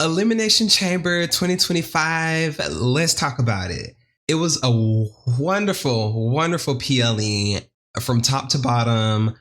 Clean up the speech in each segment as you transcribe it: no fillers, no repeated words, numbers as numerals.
Elimination Chamber 2025. Let's talk about it. It was a wonderful, wonderful PLE from top to bottom.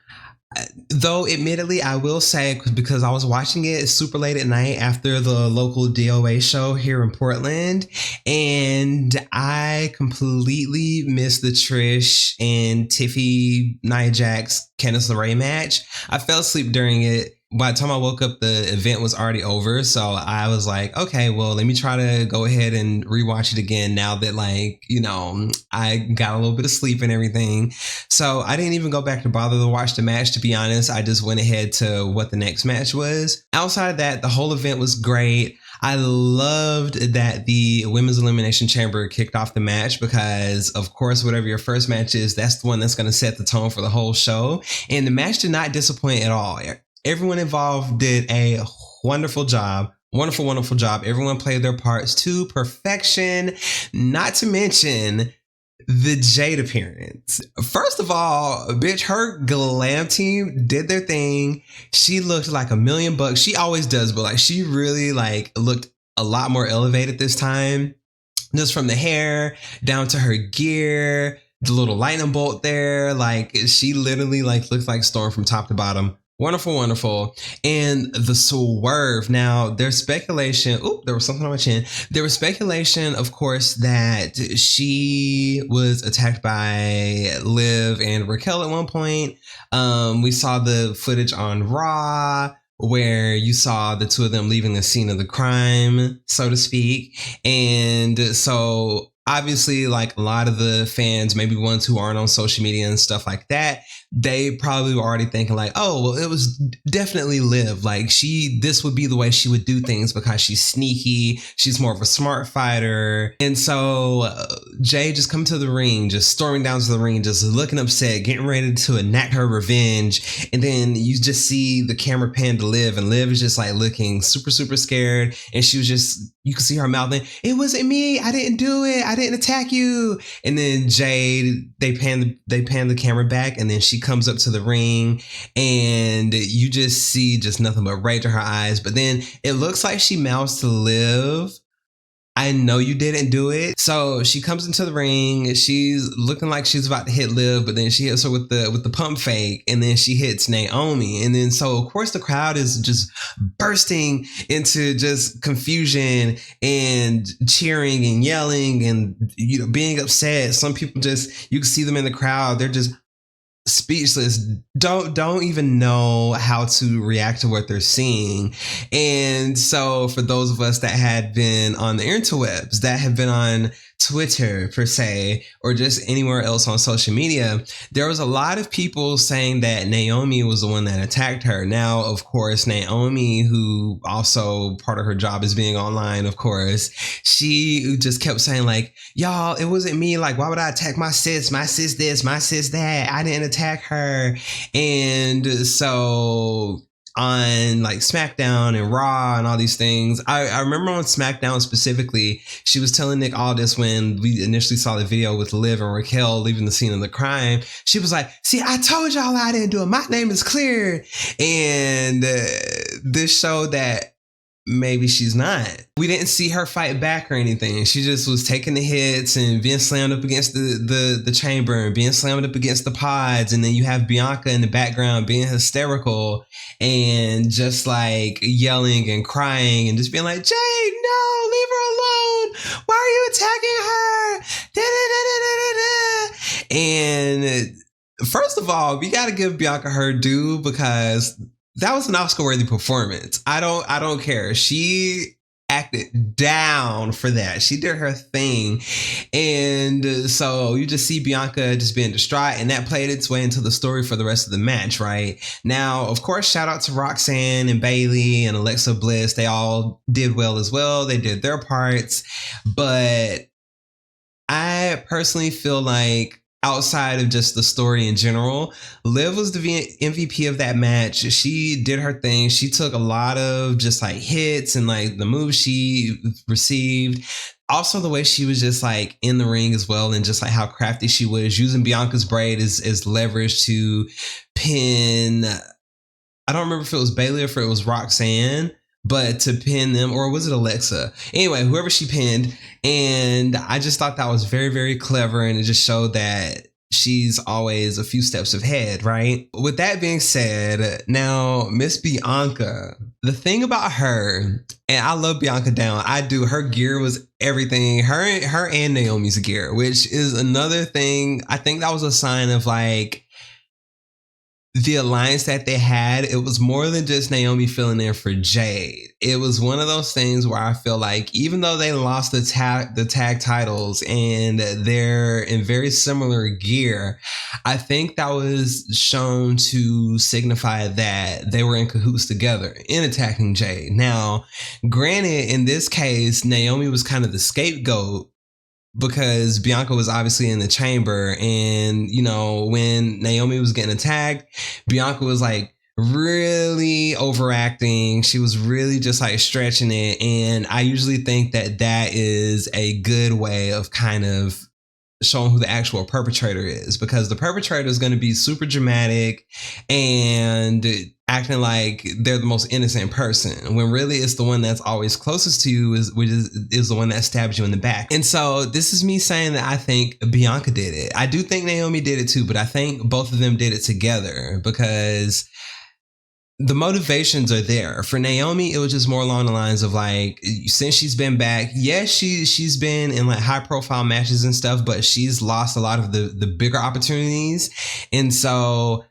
Though, admittedly, I will say, because I was watching it super late at night after the local DOA show here in Portland, and I completely missed the Trish and Tiffy, Nia Jax, Candice LeRae match. I fell asleep during it. By the time I woke up, the event was already over. So I was like, okay, well, let me try to go ahead and rewatch it again now that, like, you know, I got a little bit of sleep and everything. So I didn't even go back to bother to watch the match, to be honest. I just went ahead to what the next match was. Outside of that, the whole event was great. I loved that the Women's Elimination Chamber kicked off the match because, of course, whatever your first match is, that's the one that's going to set the tone for the whole show. And the match did not disappoint at all. Everyone involved did a wonderful job. Wonderful, wonderful job. Everyone played their parts to perfection. Not to mention the Jade appearance. First of all, bitch, her glam team did their thing. She looked like $1,000,000. She always does, but like she really like looked a lot more elevated this time. Just from the hair down to her gear, the little lightning bolt there. Like she literally like looked like Storm from top to bottom. Wonderful, wonderful. And the swerve. Now, there's speculation. Oop, there was something on my chin. There was speculation, of course, that she was attacked by Liv and Raquel at one point. We saw the footage on Raw where you saw the two of them leaving the scene of the crime, so to speak. And so obviously, like a lot of the fans, maybe ones who aren't on social media and stuff like that, they probably were already thinking like, oh, well, it was definitely Liv. Like this would be the way she would do things because she's sneaky. She's more of a smart fighter. And so Jay just come to the ring, just storming down to the ring, just looking upset, getting ready to enact her revenge. And then you just see the camera pan to Liv, and Liv is just like looking super, super scared. And she was just, you can see her mouthing, "It wasn't me. I didn't do it. I didn't attack you." And then Jade, they pan the camera back, and then she comes up to the ring, and you just see just nothing but rage in her eyes. But then it looks like she mouths to Liv, "I know you didn't do it." So she comes into the ring. She's looking like she's about to hit Liv, but then she hits her with the pump fake, and then she hits Naomi. And then so of course the crowd is just bursting into just confusion and cheering and yelling and, you know, being upset. Some people just, you can see them in the crowd, they're just speechless, don't even know how to react to what they're seeing. And so for those of us that had been on the interwebs, that have been on Twitter per se, or just anywhere else on social media, there was a lot of people saying that Naomi was the one that attacked her. Now, of course, Naomi, who also part of her job is being online, of course, she just kept saying like, "Y'all, it wasn't me. Like, why would I attack my sis? My sis this, my sis that. I didn't attack her." And so on like SmackDown and Raw and all these things, I remember on SmackDown specifically, she was telling Nick Aldis when we initially saw the video with Liv and Raquel leaving the scene of the crime, she was like, "See, I told y'all I didn't do it. My name is clear." And this showed that maybe she's not. We didn't see her fight back or anything. She just was taking the hits and being slammed up against the chamber and being slammed up against the pods. And then you have Bianca in the background being hysterical and just like yelling and crying and just being like, "Jade, no, leave her alone. Why are you attacking her?" And first of all, we got to give Bianca her due because that was an Oscar-worthy performance. I don't care. She acted down for that. She did her thing. And so you just see Bianca just being distraught, and that played its way into the story for the rest of the match, right? Now, of course, shout out to Roxanne and Bailey and Alexa Bliss. They all did well as well. They did their parts. But I personally feel like outside of just the story in general, Liv was the MVP of that match. She did her thing. She took a lot of just like hits and like the moves she received. Also, the way she was just like in the ring as well, and just like how crafty she was using Bianca's braid as leverage to pin. I don't remember if it was Bailey or if it was Roxanne, but to pin them, or was it Alexa? Anyway, whoever she pinned. And I just thought that was very, very clever. And it just showed that she's always a few steps ahead, right? With that being said, now Miss Bianca, the thing about her, and I love Bianca down, I do, her gear was everything. Her and Naomi's gear, which is another thing. I think that was a sign of like the alliance that they had. It was more than just Naomi filling in for Jade. It was one of those things where I feel like even though they lost the tag titles and they're in very similar gear, I think that was shown to signify that they were in cahoots together in attacking Jade. Now, granted, in this case, Naomi was kind of the scapegoat because Bianca was obviously in the chamber, and you know, when Naomi was getting attacked, Bianca was like really overacting. She was really just like stretching it, and I usually think that that is a good way of kind of showing who the actual perpetrator is, because the perpetrator is going to be super dramatic and acting like they're the most innocent person, when really it's the one that's always closest to you is the one that stabs you in the back. And so this is me saying that I think Bianca did it. I do think Naomi did it too, but I think both of them did it together because the motivations are there. For Naomi, it was just more along the lines of like, since she's been back, yes, she's been in like high profile matches and stuff, but she's lost a lot of the bigger opportunities. And so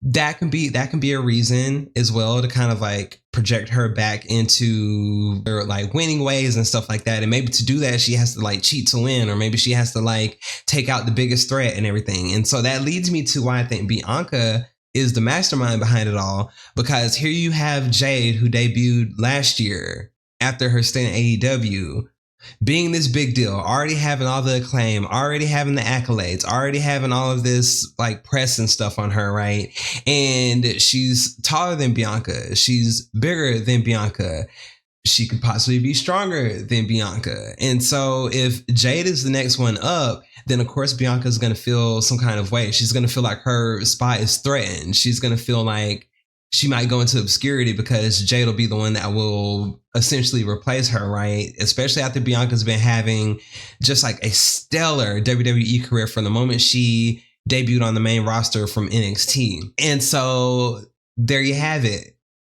that can be a reason as well to kind of like project her back into her like winning ways and stuff like that. And maybe to do that, she has to like cheat to win, or maybe she has to like take out the biggest threat and everything. And so that leads me to why I think Bianca is the mastermind behind it all, because here you have Jade, who debuted last year after her stint at AEW, being this big deal, already having all the acclaim, already having the accolades, already having all of this like press and stuff on her, right? And she's taller than Bianca. She's bigger than Bianca. She could possibly be stronger than Bianca. And so if Jade is the next one up, then of course Bianca is going to feel some kind of way. She's going to feel like her spot is threatened. She's going to feel like she might go into obscurity because Jade will be the one that will essentially replace her, right? Especially after Bianca's been having just like a stellar WWE career from the moment she debuted on the main roster from NXT. And so there you have it.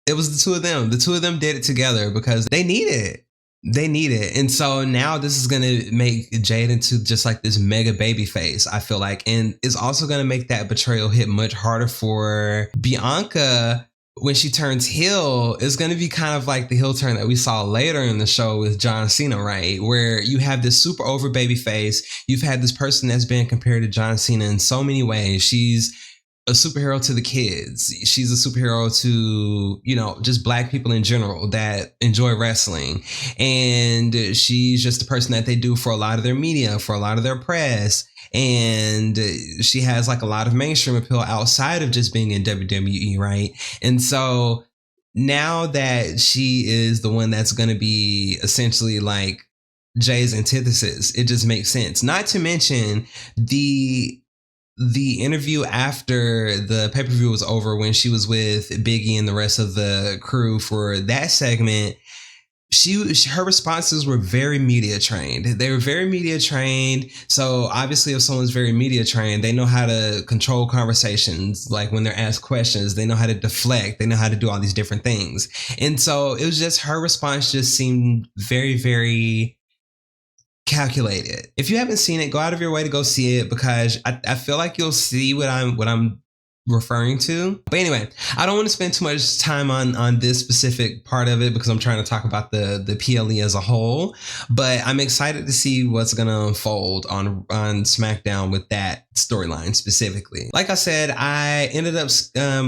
It was the two of them. The two of them did it together because they need it. They need it. And so now this is going to make Jade into just like this mega baby face, I feel like. And it's also going to make that betrayal hit much harder for Bianca when she turns heel. It's going to be kind of like the heel turn that we saw later in the show with John Cena, right? Where you have this super over baby face. You've had this person that's been compared to John Cena in so many ways. She's a superhero to the kids. She's a superhero to, you know, just black people in general that enjoy wrestling. And she's just the person that they do for a lot of their media, for a lot of their press. And she has like a lot of mainstream appeal outside of just being in WWE, right? And so now that she is the one that's going to be essentially like Jay's antithesis, it just makes sense. Not to mention the interview after the pay-per-view was over, when she was with Biggie and the rest of the crew for that segment, her responses were very media trained. They were very media trained. So obviously if someone's very media trained, they know how to control conversations. Like when they're asked questions, they know how to deflect. They know how to do all these different things. And so it was just, her response just seemed very, very calculated. If you haven't seen it, go out of your way to go see it, because I feel like you'll see what I'm referring to. But anyway, I don't want to spend too much time on this specific part of it because I'm trying to talk about the PLE as a whole. But I'm excited to see what's going to unfold on SmackDown with that storyline specifically. Like I said, I ended up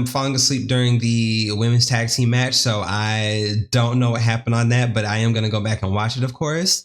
falling asleep during the women's tag team match, so I don't know what happened on that, but I am going to go back and watch it, of course.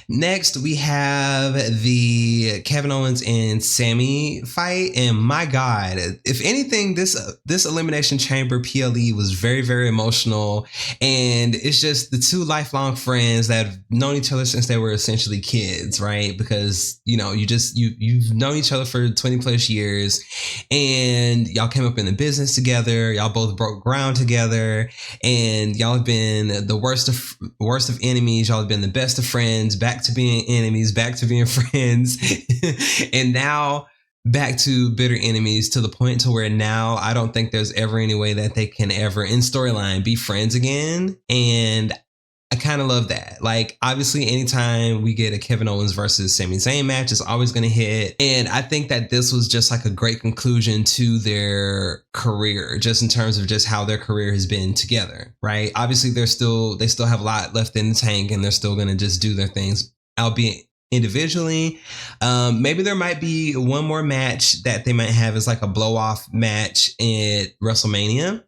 Next, we have the Kevin Owens and Sammy fight, and my God, if anything, this Elimination Chamber PLE was very, very emotional, and it's just the two lifelong friends that have known each other since they were essentially kids, right? Because you've known each other for 20 plus years, and y'all came up in the business together. Y'all both broke ground together, and y'all have been the worst of enemies. Y'all have been the best of friends, back to being enemies, back to being friends, and now back to bitter enemies, to the point to where now I don't think there's ever any way that they can ever in storyline be friends again. And I kind of love that. Like, obviously, anytime we get a Kevin Owens versus Sami Zayn match, it's always going to hit. And I think that this was just like a great conclusion to their career, just in terms of just how their career has been together, right? Obviously, they still have a lot left in the tank, and they're still going to just do their things, albeit individually. Maybe there might be one more match that they might have as like a blow off match at WrestleMania.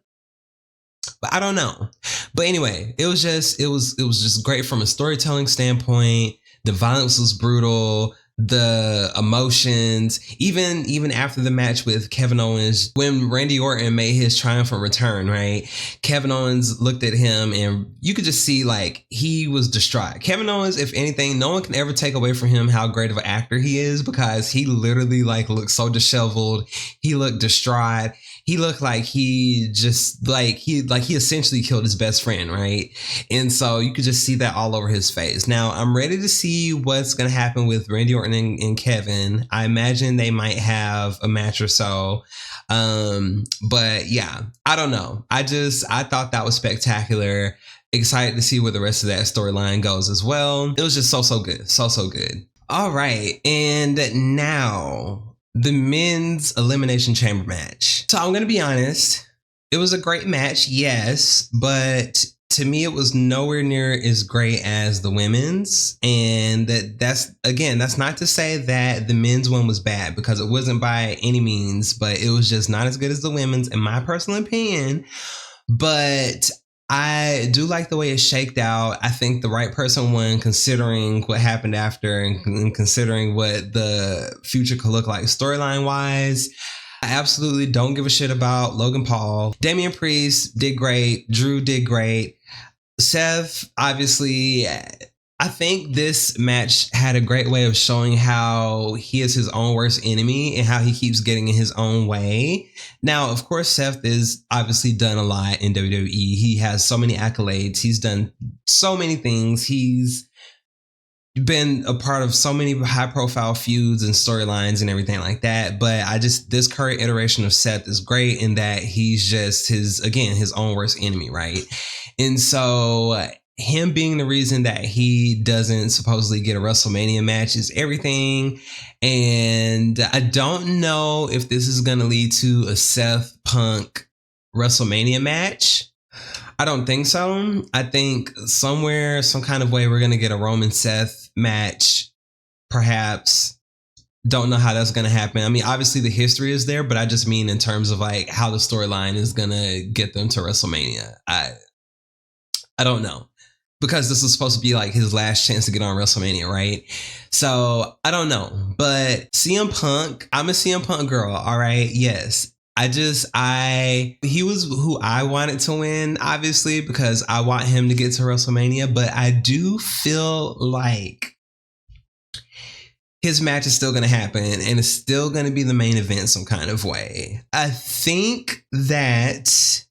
But I don't know. But anyway, it was just great from a storytelling standpoint. The violence was brutal. The emotions, even after the match with Kevin Owens, when Randy Orton made his triumphant return, right? Kevin Owens looked at him and you could just see like he was distraught. Kevin Owens, if anything, no one can ever take away from him how great of an actor he is, because he literally like looked so disheveled. He looked distraught. He looked like he essentially killed his best friend, right? And so you could just see that all over his face. Now, I'm ready to see what's going to happen with Randy Orton and Kevin. I imagine they might have a match or so. But yeah, I don't know. I thought that was spectacular. Excited to see where the rest of that storyline goes as well. It was just so good. So good. All right. And now the men's Elimination Chamber match. So I'm going to be honest. It was a great match, yes, but to me, it was nowhere near as great as the women's. And that's not to say that the men's one was bad, because it wasn't by any means, but it was just not as good as the women's, in my personal opinion. But I do like the way it shaked out. I think the right person won, considering what happened after and considering what the future could look like storyline wise. I absolutely don't give a shit about Logan Paul. Damian Priest did great. Drew did great. Seth, obviously, I think this match had a great way of showing how he is his own worst enemy and how he keeps getting in his own way. Now, of course, Seth is obviously done a lot in WWE. He has so many accolades. He's done so many things. He's been a part of so many high profile feuds and storylines and everything like that. But this current iteration of Seth is great in that he's just his own worst enemy, right? And so him being the reason that he doesn't supposedly get a WrestleMania match is everything. And I don't know if this is going to lead to a Seth Punk WrestleMania match. I don't think so. I think somewhere, some kind of way, we're going to get a Roman Seth match, perhaps. Don't know how that's going to happen. I mean, obviously the history is there, but I just mean in terms of like how the storyline is going to get them to WrestleMania. I don't know, because this is supposed to be like his last chance to get on WrestleMania, right? So I don't know, but CM Punk, I'm a CM Punk girl. All right. Yes. He was who I wanted to win, obviously, because I want him to get to WrestleMania, but I do feel like his match is still going to happen and it's still going to be the main event some kind of way. I think that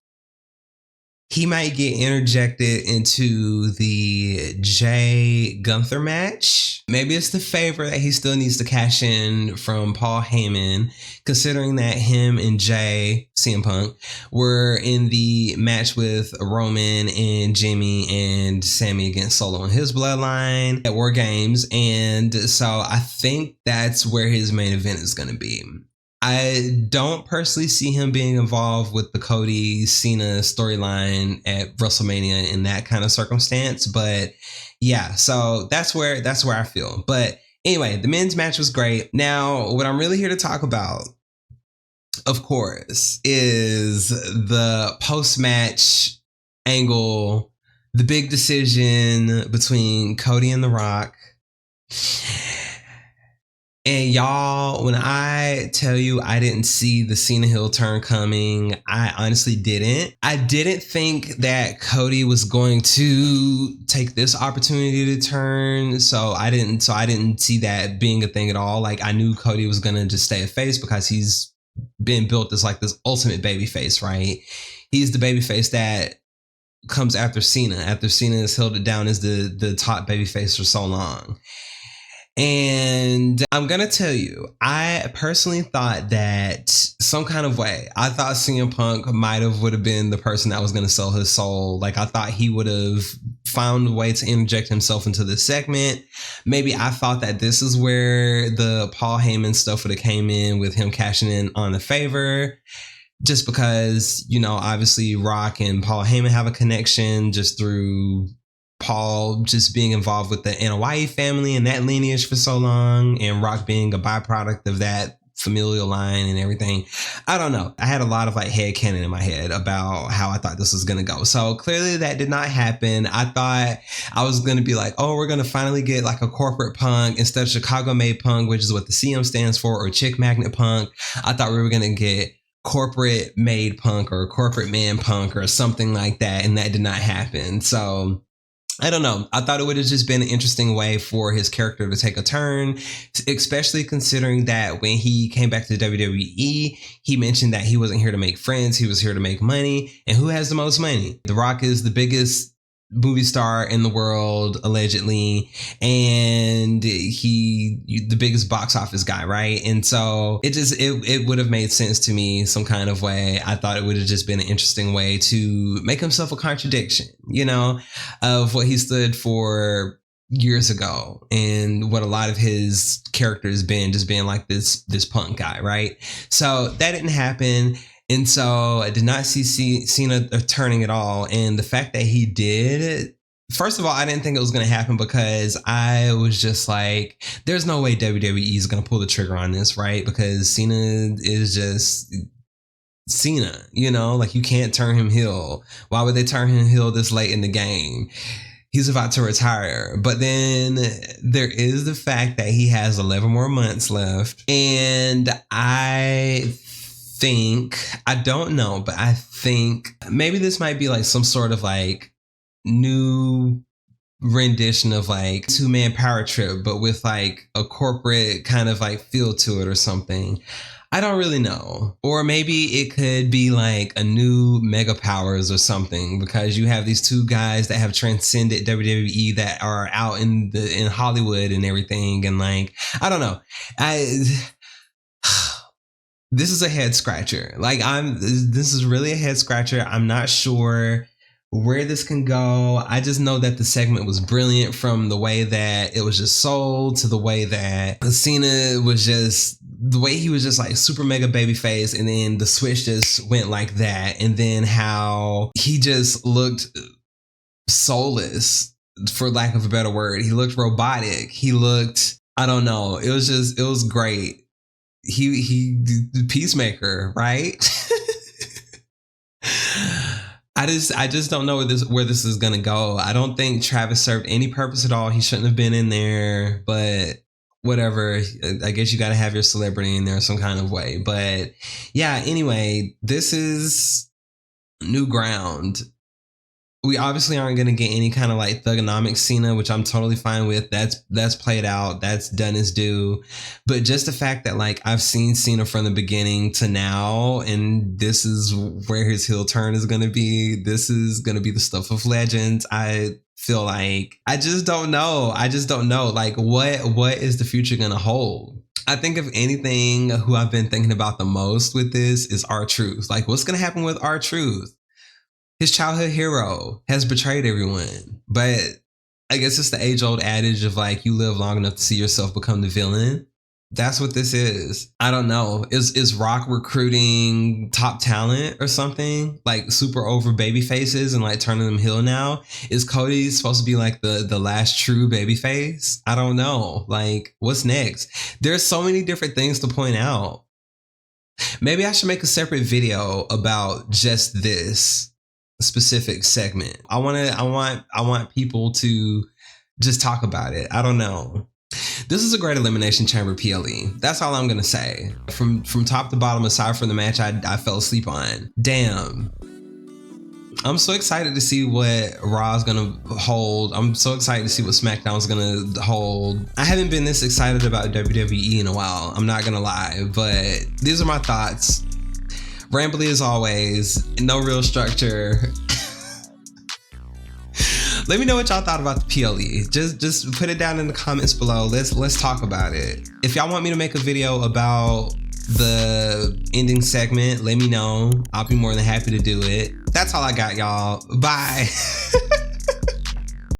he might get interjected into the Jay Gunther match. Maybe it's the favor that he still needs to cash in from Paul Heyman, considering that him and Jay, CM Punk, were in the match with Roman and Jimmy and Sammy against Solo and his bloodline at War Games. And so I think that's where his main event is going to be. I don't personally see him being involved with the Cody Cena storyline at WrestleMania in that kind of circumstance. But yeah, so that's where I feel. But anyway, the men's match was great. Now, what I'm really here to talk about, of course, is the post-match angle, the big decision between Cody and The Rock. And y'all, when I tell you I didn't see the Cena Hill turn coming, I honestly didn't. I didn't think that Cody was going to take this opportunity to turn. So I didn't see that being a thing at all. Like, I knew Cody was gonna just stay a face because he's been built as like this ultimate baby face, right? He's the baby face that comes after Cena. After Cena has held it down as the top baby face for so long. And I'm going to tell you, I personally thought that some kind of way, I thought CM Punk would have been the person that was going to sell his soul. Like, I thought he would have found a way to interject himself into this segment. Maybe I thought that this is where the Paul Heyman stuff would have came in, with him cashing in on the favor. Just because, you know, obviously Rock and Paul Heyman have a connection just through Paul just being involved with the Anoa'i family and that lineage for so long, and Rock being a byproduct of that familial line and everything. I don't know. I had a lot of like headcanon in my head about how I thought this was going to go. So clearly that did not happen. I thought I was going to be like, oh, we're going to finally get like a corporate Punk instead of Chicago made Punk, which is what the CM stands for, or Chick Magnet Punk. I thought we were going to get corporate made Punk or corporate man Punk or something like that. And that did not happen. So I don't know. I thought it would have just been an interesting way for his character to take a turn, especially considering that when he came back to WWE, he mentioned that he wasn't here to make friends. He was here to make money. And who has the most money? The Rock is the biggest movie star in the world, allegedly, and the biggest box office guy, right? And so it would have made sense to me some kind of way. I thought it would have just been an interesting way to make himself a contradiction, you know, of what he stood for years ago and what a lot of his characters been, just being like this Punk guy, right? So that didn't happen. And so I did not see Cena turning at all. And the fact that he did, first of all, I didn't think it was going to happen because I was just like, there's no way WWE is going to pull the trigger on this, right? Because Cena is just Cena, you know, like you can't turn him heel. Why would they turn him heel this late in the game? He's about to retire. But then there is the fact that he has 11 more months left. And I don't know, but I think maybe this might be like some sort of like new rendition of like 2-man power trip, but with like a corporate kind of like feel to it or something. I don't really know. Or maybe it could be like a new Mega Powers or something, because you have these two guys that have transcended WWE that are out in Hollywood and everything. And like, I don't know. This is a head scratcher. Like this is really a head scratcher. I'm not sure where this can go. I just know that the segment was brilliant, from the way that it was just sold to the way that Cena was just, the way he was just like super mega baby face, and then the switch just went like that. And then how he just looked soulless, for lack of a better word. He looked robotic. He looked, I don't know. It was great. He the Peacemaker, right? I just don't know where this is gonna go. I don't think Travis served any purpose at all. He shouldn't have been in there, but whatever. I guess you got to have your celebrity in there some kind of way. But yeah, anyway, this is new ground. We obviously aren't going to get any kind of like thugonomics Cena, which I'm totally fine with. That's played out. That's done its due. But just the fact that like I've seen Cena from the beginning to now, and this is where his heel turn is going to be. This is going to be the stuff of legends. I feel like I just don't know. Like what is the future going to hold? I think if anything, who I've been thinking about the most with this is R-Truth. Like, what's going to happen with R-Truth? His childhood hero has betrayed everyone. But I guess it's the age-old adage of like, you live long enough to see yourself become the villain. That's what this is. I don't know. Is Rock recruiting top talent or something? Like super over baby faces and like turning them heel now? Is Cody supposed to be like the last true baby face? I don't know. Like, what's next? There's so many different things to point out. Maybe I should make a separate video about just this specific segment. I want people to just talk about it. I don't know. This is a great Elimination Chamber PLE. That's all I'm gonna say. From top to bottom, aside from the match I fell asleep on. Damn. I'm so excited to see what Raw's gonna hold. I'm so excited to see what SmackDown's gonna hold. I haven't been this excited about WWE in a while, I'm not gonna lie, but these are my thoughts. Rambly as always, no real structure. Let me know what y'all thought about the PLE. Just put it down in the comments below. Let's talk about it. If y'all want me to make a video about the ending segment, let me know. I'll be more than happy to do it. That's all I got, y'all. Bye.